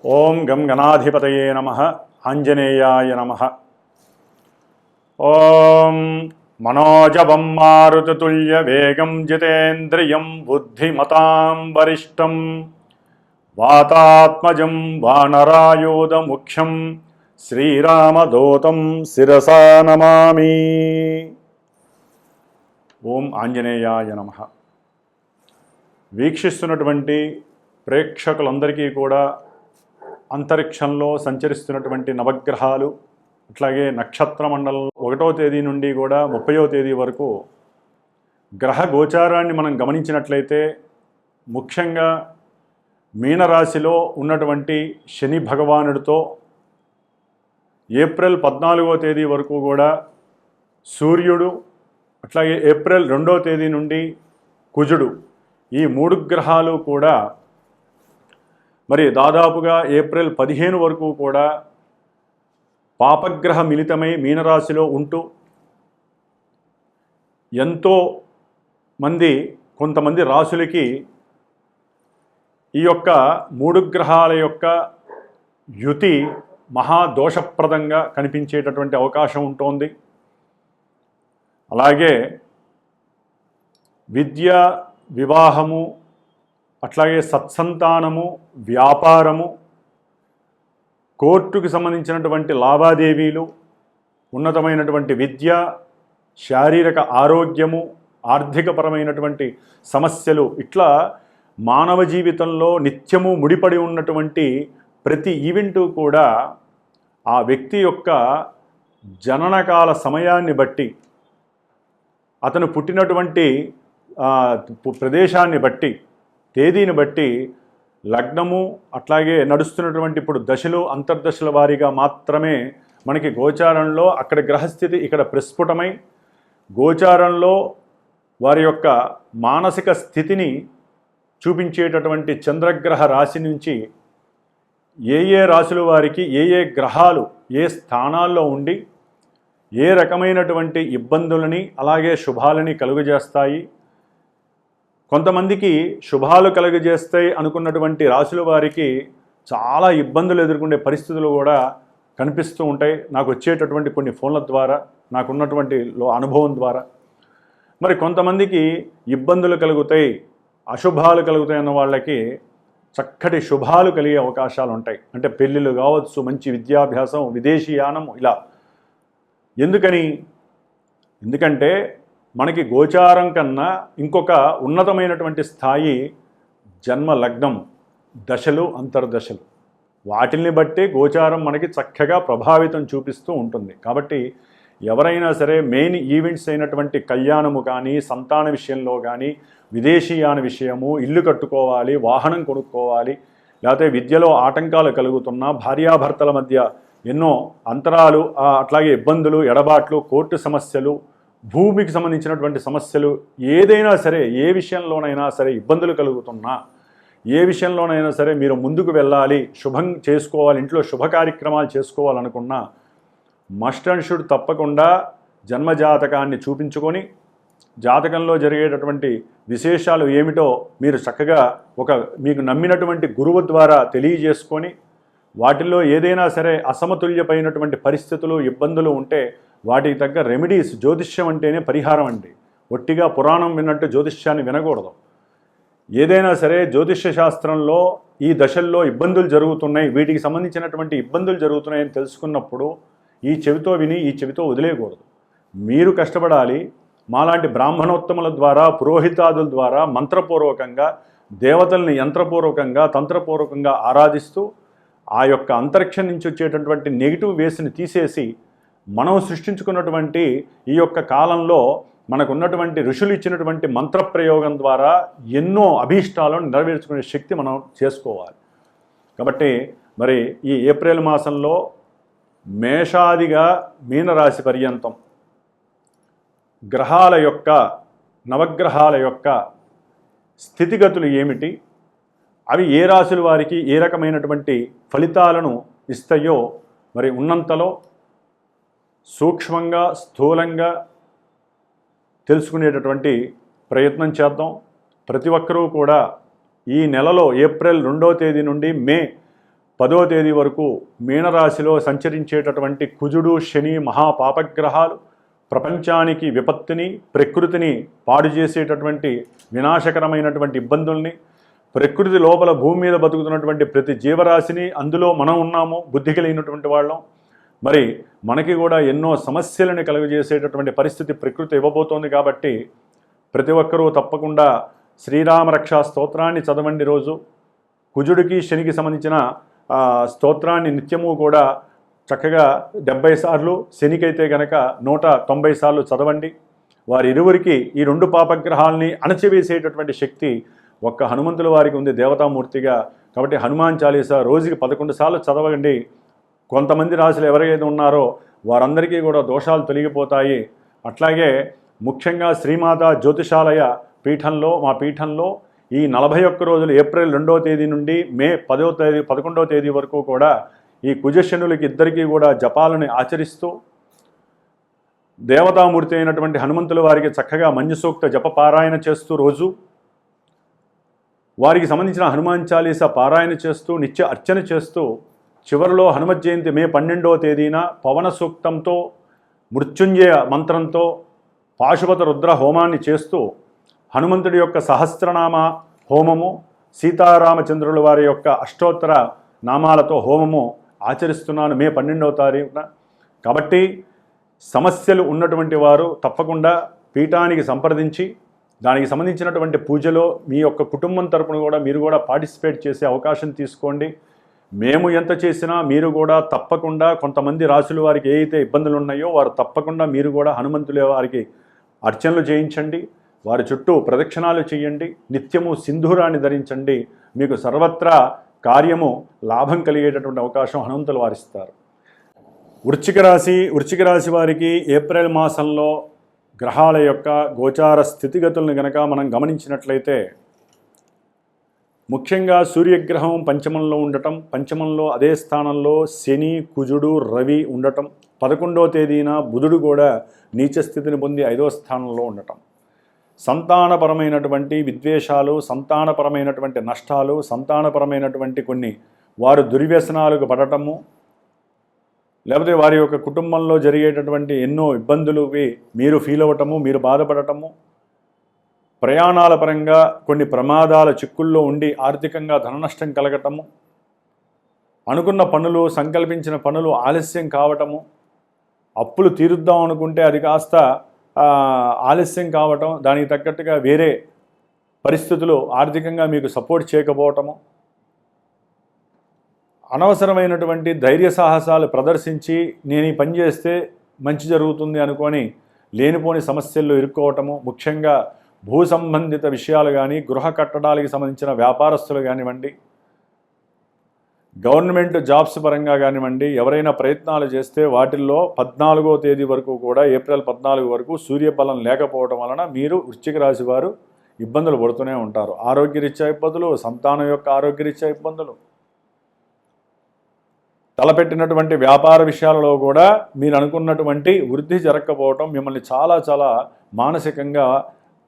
ఓం గం గణాధిపతయే నమః ఆంజనేయాయ నమః. ఓం మనోజవం మారుతతుల్య వేగం జితేంద్రియం బుద్ధిమతాం వరిష్టం వాతాత్మజం వానరాయోధముఖ్యం శ్రీరామదూతం శిరసా నమామి. ఓం ఆంజనేయాయ నమః. వీక్షిస్తున్నటువంటి ప్రేక్షకులందరికీ కూడా అంతరిక్షంలో సంచరిస్తున్నటువంటి నవగ్రహాలు, అట్లాగే నక్షత్ర మండలం 1వ తేదీ నుండి కూడా 30వ తేదీ వరకు గ్రహ గోచారాన్ని మనం గమనించినట్లయితే ముఖ్యంగా మీనరాశిలో ఉన్నటువంటి శని భగవానుడితో ఏప్రిల్ 14వ తేదీ వరకు కూడా సూర్యుడు, అట్లాగే ఏప్రిల్ 2వ తేదీ నుండి కుజుడు, ఈ 3 గ్రహాలు కూడా మరి దాదాపుగా ఏప్రిల్ 15 వరకు కూడా పాపగ్రహ మిళితమై మీనరాశిలో ఉంటూ ఎంతో మంది కొంతమంది రాశులకి ఈ యొక్క 3 గ్రహాల యొక్క యుతి మహాదోషప్రదంగా కనిపించేటటువంటి అవకాశం ఉంటుంది. అలాగే విద్య, వివాహము, అట్లాగే సత్సంతానము, వ్యాపారము, కోర్టుకు సంబంధించినటువంటి లావాదేవీలు, ఉన్నతమైనటువంటి విద్య, శారీరక ఆరోగ్యము, ఆర్థికపరమైనటువంటి సమస్యలు, ఇట్లా మానవ జీవితంలో నిత్యము ముడిపడి ఉన్నటువంటి ప్రతి ఈవెంటు కూడా ఆ వ్యక్తి యొక్క జననకాల సమయాన్ని బట్టి, అతను పుట్టినటువంటి ప్రదేశాన్ని బట్టి, తేదీని బట్టి లగ్నము, అట్లాగే నడుస్తున్నటువంటి ఇప్పుడు దశలు, అంతర్దశల వారీగా మాత్రమే మనకి గోచారంలో అక్కడ గ్రహస్థితి ఇక్కడ ప్రస్ఫుటమై గోచారంలో వారి యొక్క మానసిక స్థితిని చూపించేటటువంటి చంద్రగ్రహ రాశి నుంచి ఏ రాశుల వారికి ఏ గ్రహాలు ఏ స్థానాల్లో ఉండి ఏ రకమైనటువంటి ఇబ్బందులని అలాగే శుభాలని కలుగజేస్తాయి, కొంతమందికి శుభాలు కలుగజేస్తాయి అనుకున్నటువంటి రాశుల వారికి చాలా ఇబ్బందులు ఎదుర్కొనే పరిస్థితులు కూడా కనిపిస్తూ ఉంటాయి. నాకు వచ్చేటటువంటి కొన్ని ఫోన్ల ద్వారా, నాకున్నటువంటి అనుభవం ద్వారా. మరి కొంతమందికి ఇబ్బందులు కలుగుతాయి, అశుభాలు కలుగుతాయి అన్న వాళ్ళకి చక్కటి శుభాలు కలిగే అవకాశాలు ఉంటాయి. అంటే పెళ్ళిళ్ళు కావచ్చు, మంచి విద్యాభ్యాసం, విదేశీయానం, ఇలా. ఎందుకంటే మనకి గోచారం కన్నా ఇంకొక ఉన్నతమైనటువంటి స్థాయి జన్మ లగ్నం, దశలు, అంతర్దశలు. వాటిల్ని బట్టి గోచారం మనకి చక్కగా ప్రభావితం చూపిస్తూ ఉంటుంది. కాబట్టి ఎవరైనా సరే మెయిన్ ఈవెంట్స్ అయినటువంటి కళ్యాణము కానీ, సంతాన విషయంలో కానీ, విదేశీయాన విషయము, ఇల్లు కట్టుకోవాలి, వాహనం కొనుక్కోవాలి, లేకపోతే విద్యలో ఆటంకాలు కలుగుతున్నా, భార్యాభర్తల మధ్య ఎన్నో అంతరాలు, అట్లాగే ఇబ్బందులు, ఎడబాట్లు, కోర్టు సమస్యలు, భూమికి సంబంధించినటువంటి సమస్యలు, ఏదైనా సరే, ఏ విషయంలోనైనా సరే ఇబ్బందులు కలుగుతున్నా, ఏ విషయంలోనైనా సరే మీరు ముందుకు వెళ్ళాలి, శుభం చేసుకోవాలి, ఇంట్లో శుభ కార్యక్రమాలు చేసుకోవాలనుకున్నా మస్ట్ అండ్ షుడ్ తప్పకుండా జన్మజాతకాన్ని చూపించుకొని జాతకంలో జరిగేటటువంటి విశేషాలు ఏమిటో మీరు చక్కగా మీకు నమ్మినటువంటి గురువు ద్వారా తెలియజేసుకొని వాటిల్లో ఏదైనా సరే అసమతుల్యమైనటువంటి పరిస్థితులు, ఇబ్బందులు ఉంటే వాటికి తగ్గ రెమెడీస్, జ్యోతిష్యం అంటేనే పరిహారం అండి. ఒట్టిగా పురాణం విన్నట్టు జ్యోతిష్యాన్ని వినకూడదు. ఏదైనా సరే జ్యోతిష్య శాస్త్రంలో ఈ దశల్లో ఇబ్బందులు జరుగుతున్నాయి, వీటికి సంబంధించినటువంటి ఇబ్బందులు జరుగుతున్నాయని తెలుసుకున్నప్పుడు ఈ చెవితో విని ఈ చెవితో వదిలేయకూడదు. మీరు కష్టపడాలి. మాలాంటి బ్రాహ్మణోత్తముల ద్వారా, పురోహితాదుల ద్వారా మంత్రపూర్వకంగా దేవతల్ని యంత్రపూర్వకంగా, తంత్రపూర్వకంగా ఆరాధిస్తూ ఆ యొక్క అంతరిక్షం నుంచి వచ్చేటటువంటి నెగిటివ్ వేస్ని తీసేసి మనం సృష్టించుకున్నటువంటి ఈ యొక్క కాలంలో మనకున్నటువంటి ఋషులు ఇచ్చినటువంటి మంత్రప్రయోగం ద్వారా ఎన్నో అభీష్టాలను నెరవేర్చుకునే శక్తి మనం చేసుకోవాలి. కాబట్టి మరి ఈ ఏప్రిల్ మాసంలో మేషాదిగా మీనరాశి పర్యంతం గ్రహాల యొక్క, నవగ్రహాల యొక్క స్థితిగతులు ఏమిటి, అవి ఏ రాశుల వారికి ఏ రకమైనటువంటి ఫలితాలను ఇస్తాయో మరి ఉన్నంతలో సూక్ష్మంగా, స్థూలంగా తెలుసుకునేటటువంటి ప్రయత్నం చేద్దాం. ప్రతి ఒక్కరూ కూడా ఈ నెలలో ఏప్రిల్ 2వ తేదీ నుండి మే 10వ తేదీ వరకు మీనరాశిలో సంచరించేటటువంటి కుజుడు శని మహాపాపగ్రహాలు ప్రపంచానికి విపత్తుని ప్రకృతిని పాడు చేసేటటువంటి వినాశకరమైనటువంటి ఇబ్బందుల్ని ప్రకృతి లోపల భూమి మీద బతుకుతున్నటువంటి ప్రతి జీవరాశిని అందులో మనం ఉన్నాము బుద్ధి కలిగినటువంటి వాళ్ళం మరి మనకి కూడా ఎన్నో సమస్యలను కలుగజేసేటటువంటి పరిస్థితి ప్రకృతి ఇవ్వబోతోంది కాబట్టి ప్రతి ఒక్కరూ తప్పకుండా శ్రీరామరక్షా స్తోత్రాన్ని చదవండి. రోజు కుజుడికి శనికి సంబంధించిన స్తోత్రాన్ని నిత్యము కూడా చక్కగా 70 సార్లు, శనికైతే గనక 190 సార్లు చదవండి. వారి ఇరువురికి ఈ 2 పాపగ్రహాలని అణచివేసేటటువంటి శక్తి ఒక్క హనుమంతుల వారికి ఉంది దేవతామూర్తిగా. కాబట్టి హనుమాన్ చాలీసా రోజుకి 11 సార్లు చదవండి. కొంతమంది రాశులు ఎవరైతే ఉన్నారో వారందరికీ కూడా దోషాలు తొలగిపోతాయి. అట్లాగే ముఖ్యంగా శ్రీమాత జ్యోతిషాలయ పీఠంలో మా పీఠంలో ఈ 41 రోజులు ఏప్రిల్ 2వ తేదీ నుండి మే 11వ తేదీ వరకు కూడా ఈ కుజశనులకి ఇద్దరికీ కూడా జపాలని ఆచరిస్తూ దేవతామూర్తి అయినటువంటి హనుమంతుల వారికి చక్కగా మంజుసూక్త జప పారాయణ చేస్తూ రోజు వారికి సంబంధించిన హనుమాన్ చాలీసా పారాయణ చేస్తూ నిత్య అర్చన చేస్తూ చివరిలో హనుమత్ జయంతి మే 12వ తేదీన పవన సూక్తంతో మృత్యుంజయ మంత్రంతో పాశుపత రుద్ర హోమాన్ని చేస్తూ హనుమంతుడి యొక్క సహస్రనామ హోమము సీతారామచంద్రుల వారి యొక్క అష్టోత్తర నామాలతో హోమము ఆచరిస్తున్నాను మే 12వ తారీఖున. కాబట్టి సమస్యలు ఉన్నటువంటి వారు తప్పకుండా పీఠానికి సంప్రదించి దానికి సంబంధించినటువంటి పూజలో మీ యొక్క కుటుంబం తరపున కూడా మీరు కూడా పార్టిసిపేట్ చేసే అవకాశం తీసుకోండి. మేము ఎంత చేసినా మీరు కూడా తప్పకుండా కొంతమంది రాసుల వారికి ఏ అయితే ఇబ్బందులు ఉన్నాయో వారు తప్పకుండా మీరు కూడా హనుమంతుల వారికి అర్చనలు చేయించండి, వారి చుట్టూ ప్రదక్షిణాలు చేయండి, నిత్యము సింధూరాన్ని ధరించండి. మీకు సర్వత్రా కార్యము లాభం కలిగేటటువంటి అవకాశం హనుమంతులు వారిస్తారు. వృశ్చిక రాశి వారికి ఏప్రిల్ మాసంలో గ్రహాల యొక్క గోచార స్థితిగతులను గనక మనం గమనించినట్లయితే ముఖ్యంగా సూర్యగ్రహం పంచమంలో ఉండటం, పంచమంలో అదే స్థానంలో శని కుజుడు రవి ఉండటం, 11వ తేదీన బుధుడు కూడా నీచ స్థితిని పొంది 5వ స్థానంలో ఉండటం, సంతానపరమైనటువంటి విద్వేషాలు, సంతానపరమైనటువంటి నష్టాలు, సంతానపరమైనటువంటి కొన్ని వారు దుర్వ్యసనాలకు పడటము, లేకపోతే వారి యొక్క కుటుంబంలో జరిగేటటువంటి ఎన్నో ఇబ్బందులువి మీరు ఫీల్ అవ్వటము, మీరు బాధపడటము, ప్రయాణాల పరంగా కొన్ని ప్రమాదాల చిక్కుల్లో ఉండి ఆర్థికంగా ధననష్టం కలగటము, అనుకున్న పనులు సంకల్పించిన పనులు ఆలస్యం కావటము, అప్పులు తీరుద్దాం అనుకుంటే అది కాస్త ఆలస్యం కావటం, దానికి తగ్గట్టుగా వేరే పరిస్థితులు ఆర్థికంగా మీకు సపోర్ట్ చేయకపోవటము, అనవసరమైనటువంటి ధైర్య సాహసాలు ప్రదర్శించి నేను ఈ పని చేస్తే మంచి జరుగుతుంది అనుకొని లేనిపోని సమస్యల్లో ఇరుక్కోవటము, ముఖ్యంగా భూ సంబంధిత విషయాలు కానీ గృహ కట్టడాలకు సంబంధించిన వ్యాపారస్తులు కానివ్వండి, గవర్నమెంట్ జాబ్స్ పరంగా కానివ్వండి, ఎవరైనా ప్రయత్నాలు చేస్తే వాటిల్లో 14వ తేదీ వరకు కూడా ఏప్రిల్ 14 వరకు సూర్యబలం లేకపోవడం వలన మీరు వృశ్చిక రాశి వారు ఇబ్బందులు పడుతూనే ఉంటారు. ఆరోగ్యరీత్యా ఇబ్బందులు, సంతానం యొక్క ఆరోగ్యరీత్యా ఇబ్బందులు, తలపెట్టినటువంటి వ్యాపార విషయాలలో కూడా మీరు అనుకున్నటువంటి వృద్ధి జరగకపోవటం మిమ్మల్ని చాలా చాలా మానసికంగా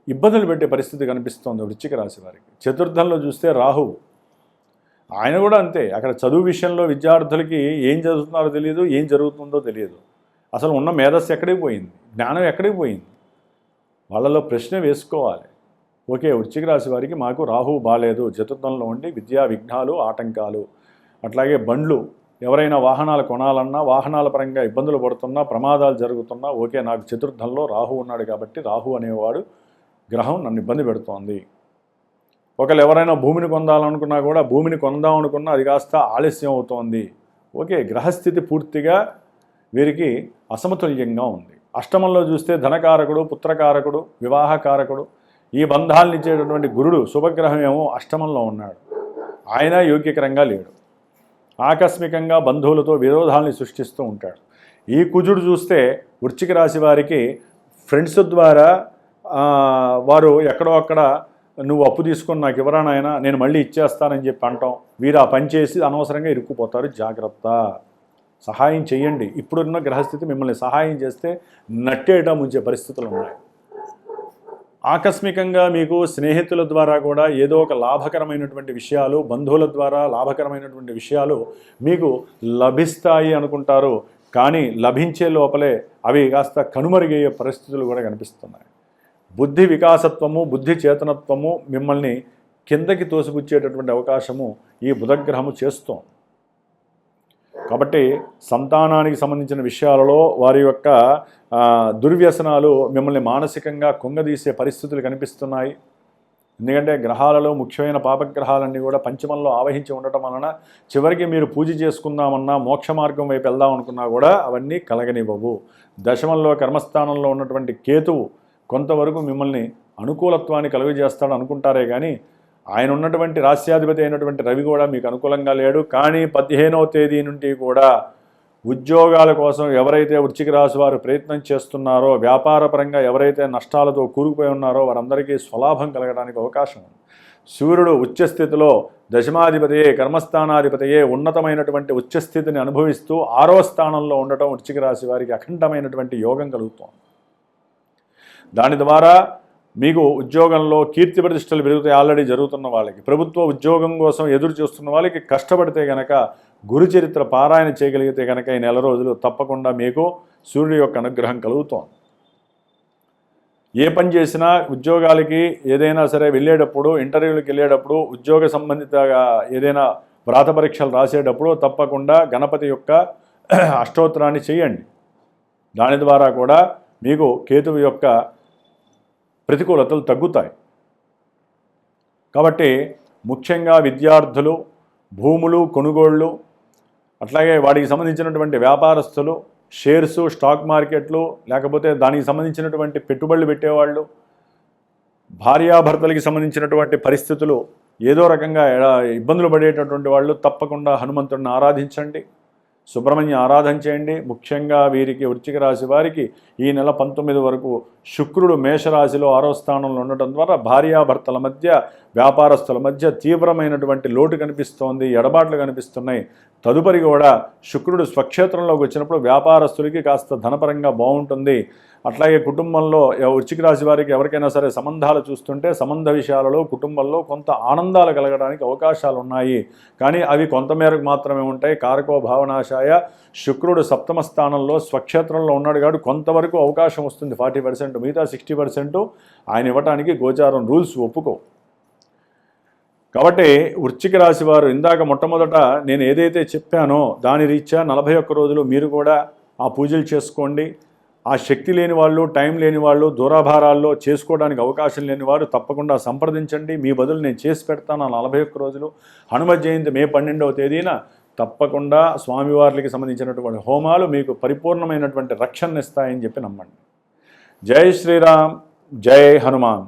ఇబ్బందులు పెట్టే పరిస్థితి కనిపిస్తోంది వృశ్చిక రాశి వారికి. చతుర్థంలో చూస్తే రాహువు, ఆయన కూడా అంతే. అక్కడ చదువు విషయంలో విద్యార్థులకి ఏం చదువుతున్నారో తెలియదు, ఏం జరుగుతుందో తెలియదు. అసలు ఉన్న మేధస్సు ఎక్కడికి పోయింది, జ్ఞానం ఎక్కడికి పోయింది, వాళ్ళలో ప్రశ్న వేసుకోవాలి. ఓకే, వృశ్చిక రాశి వారికి మాకు రాహువు బాలేదు, చతుర్థంలో ఉండి విద్యా విఘ్నాలు ఆటంకాలు, అట్లాగే బండ్లు ఎవరైనా వాహనాలు కొనాలన్నా వాహనాల పరంగా ఇబ్బందులు పడుతున్నా ప్రమాదాలు జరుగుతున్నా ఓకే, నాకు చతుర్థంలో రాహు ఉన్నాడు కాబట్టి రాహు అనేవాడు గ్రహం నన్ను ఇబ్బంది పెడుతోంది. ఒకవేళ ఎవరైనా భూమిని కొందాలనుకున్నా కూడా భూమిని కొందాం అనుకున్నా అది కాస్త ఆలస్యం అవుతోంది. ఓకే, గ్రహస్థితి పూర్తిగా వీరికి అసమతుల్యంగా ఉంది. అష్టమంలో చూస్తే ధనకారకుడు, పుత్రకారకుడు, వివాహకారకుడు, ఈ బంధాలను ఇచ్చేటటువంటి గురుడు శుభగ్రహం ఏమో అష్టమంలో ఉన్నాడు, ఆయన యోగ్యకరంగా లేడు. ఆకస్మికంగా బంధువులతో విరోధాలని సృష్టిస్తూ ఉంటాడు. ఈ కుజుడు చూస్తే వృశ్చిక రాశి వారికి ఫ్రెండ్స్ ద్వారా వారు ఎక్కడో అక్కడ నువ్వు అప్పు తీసుకొని నాకు ఇవ్వరా నాయన నేను మళ్ళీ ఇచ్చేస్తానని చెప్పి అంటాం. వీరు ఆ పని చేసి అనవసరంగా ఇరుక్కుపోతారు. జాగ్రత్త, సహాయం చేయండి. ఇప్పుడున్న గ్రహస్థితి మిమ్మల్ని సహాయం చేస్తే నట్టేయడం ఉంచే పరిస్థితులు ఉన్నాయి. ఆకస్మికంగా మీకు స్నేహితుల ద్వారా కూడా ఏదో ఒక లాభకరమైనటువంటి విషయాలు, బంధువుల ద్వారా లాభకరమైనటువంటి విషయాలు మీకు లభిస్తాయి అనుకుంటారు. కానీ లభించే లోపలే అవి కాస్త కనుమరుగయ్యే పరిస్థితులు కూడా కనిపిస్తున్నాయి. బుద్ధి వికాసత్వము, బుద్ధి చేతనత్వము మిమ్మల్ని కిందకి తోసిపుచ్చేటటువంటి అవకాశము ఈ బుధగ్రహము చేస్తోంది. కాబట్టి సంతానానికి సంబంధించిన విషయాలలో వారి యొక్క దుర్వ్యసనాలు మిమ్మల్ని మానసికంగా కుంగదీసే పరిస్థితులు కనిపిస్తున్నాయి. ఎందుకంటే గ్రహాలలో ముఖ్యమైన పాపగ్రహాలన్నీ కూడా పంచమంలో ఆవహించి ఉండటం వలన చివరికి మీరు పూజ చేసుకుందామన్నా, మోక్ష మార్గం వైపు వెళ్దాం అనుకున్నా కూడా అవన్నీ కలగనివ్వవు. దశమంలో కర్మస్థానంలో ఉన్నటువంటి కేతువు కొంతవరకు మిమ్మల్ని అనుకూలత్వాన్ని కలుగజేస్తాడు అనుకుంటారే కానీ ఆయన ఉన్నటువంటి రాస్యాధిపతి అయినటువంటి రవి కూడా మీకు అనుకూలంగా లేడు. కానీ 15వ తేదీ నుండి కూడా ఉద్యోగాల కోసం ఎవరైతే వృశ్చిక రాశి వారు ప్రయత్నం చేస్తున్నారో, వ్యాపారపరంగా ఎవరైతే నష్టాలతో కూరుకుపోయి ఉన్నారో వారందరికీ స్వలాభం కలగడానికి అవకాశం ఉంది. సూర్యుడు ఉచ్చస్థితిలో దశమాధిపతియే, కర్మస్థానాధిపతియే ఉన్నతమైనటువంటి ఉచ్చస్థితిని అనుభవిస్తూ 6వ స్థానంలో ఉండటం వృశ్చిక రాశి వారికి అఖండమైనటువంటి యోగం కలుగుతోంది. దాని ద్వారా మీకు ఉద్యోగంలో కీర్తి ప్రతిష్టలు పెరుగుతాయి. ఆల్రెడీ జరుగుతున్న వాళ్ళకి, ప్రభుత్వ ఉద్యోగం కోసం ఎదురు చూస్తున్న వాళ్ళకి కష్టపడితే కనుక, గురుచరిత్ర పారాయణ చేయగలిగితే కనుక ఈ నెల రోజులు తప్పకుండా మీకు సూర్యుడి యొక్క అనుగ్రహం కలుగుతోంది. ఏ పని చేసినా ఉద్యోగాలకి ఏదైనా సరే వెళ్ళేటప్పుడు, ఇంటర్వ్యూలకు వెళ్ళేటప్పుడు, ఉద్యోగ సంబంధితగా ఏదైనా వ్రాత పరీక్షలు రాసేటప్పుడు తప్పకుండా గణపతి యొక్క అష్టోత్తరాన్ని చేయండి. దాని ద్వారా కూడా మీకు కేతువు యొక్క ప్రతికూలతలు తగ్గుతాయి. కాబట్టి ముఖ్యంగా విద్యార్థులు, భూములు కొనుగోళ్ళు, అట్లాగే వాటికి సంబంధించినటువంటి వ్యాపారస్తులు, షేర్సు, స్టాక్ మార్కెట్లు, లేకపోతే దానికి సంబంధించినటువంటి పెట్టుబడులు పెట్టేవాళ్ళు, భార్యాభర్తలకి సంబంధించినటువంటి పరిస్థితులు ఏదో రకంగా ఇబ్బందులు పడేటటువంటి వాళ్ళు తప్పకుండా హనుమంతుడిని ఆరాధించండి, సుబ్రహ్మణ్య ఆరాధన చేయండి. ముఖ్యంగా వీరికి వృశ్చిక రాశి వారికి ఈ నెల 19 వరకు శుక్రుడు మేషరాశిలో 6వ స్థానంలో ఉండటం ద్వారా భార్యాభర్తల మధ్య, వ్యాపారస్తుల మధ్య తీవ్రమైనటువంటి లోటు కనిపిస్తోంది, ఎడబాట్లు కనిపిస్తున్నాయి. తదుపరి కూడా శుక్రుడు స్వక్షేత్రంలోకి వచ్చినప్పుడు వ్యాపారస్తులకి కాస్త ధనపరంగా బాగుంటుంది. అట్లాగే కుటుంబంలో వృశ్చిక రాశి వారికి ఎవరికైనా సరే సంబంధాలు చూస్తుంటే సంబంధ విషయాలలో కుటుంబంలో కొంత ఆనందాలు కలగడానికి అవకాశాలు ఉన్నాయి. కానీ అవి కొంతమేరకు మాత్రమే ఉంటాయి. కారకో భావనాశాయ శుక్రుడు 7వ స్థానంలో స్వక్షేత్రంలో ఉన్నాడు కాబట్టి కొంతవరకు అవకాశం వస్తుంది, 40%. మిగతా 60% ఆయన ఇవ్వటానికి గోచారం రూల్స్ ఒప్పుకో. కాబట్టి వృశ్చిక రాశి వారు ఇందాక మొట్టమొదట నేను ఏదైతే చెప్పానో దాని రీత్యా 41 రోజులు మీరు కూడా ఆ పూజలు చేసుకోండి. ఆ శక్తి లేని వాళ్ళు, టైం లేని వాళ్ళు, దూరాభారాల్లో చేసుకోవడానికి అవకాశం లేని వారు తప్పకుండా సంప్రదించండి. మీ బదులు నేను చేసి పెడతాను. 41 రోజులు హనుమ జయంతి మే 12వ తేదీన తప్పకుండా స్వామివార్లకి సంబంధించినటువంటి హోమాలు మీకు పరిపూర్ణమైనటువంటి రక్షణ ఇస్తాయని చెప్పి నమ్మండి. జై శ్రీరామ్, జై హనుమాన్.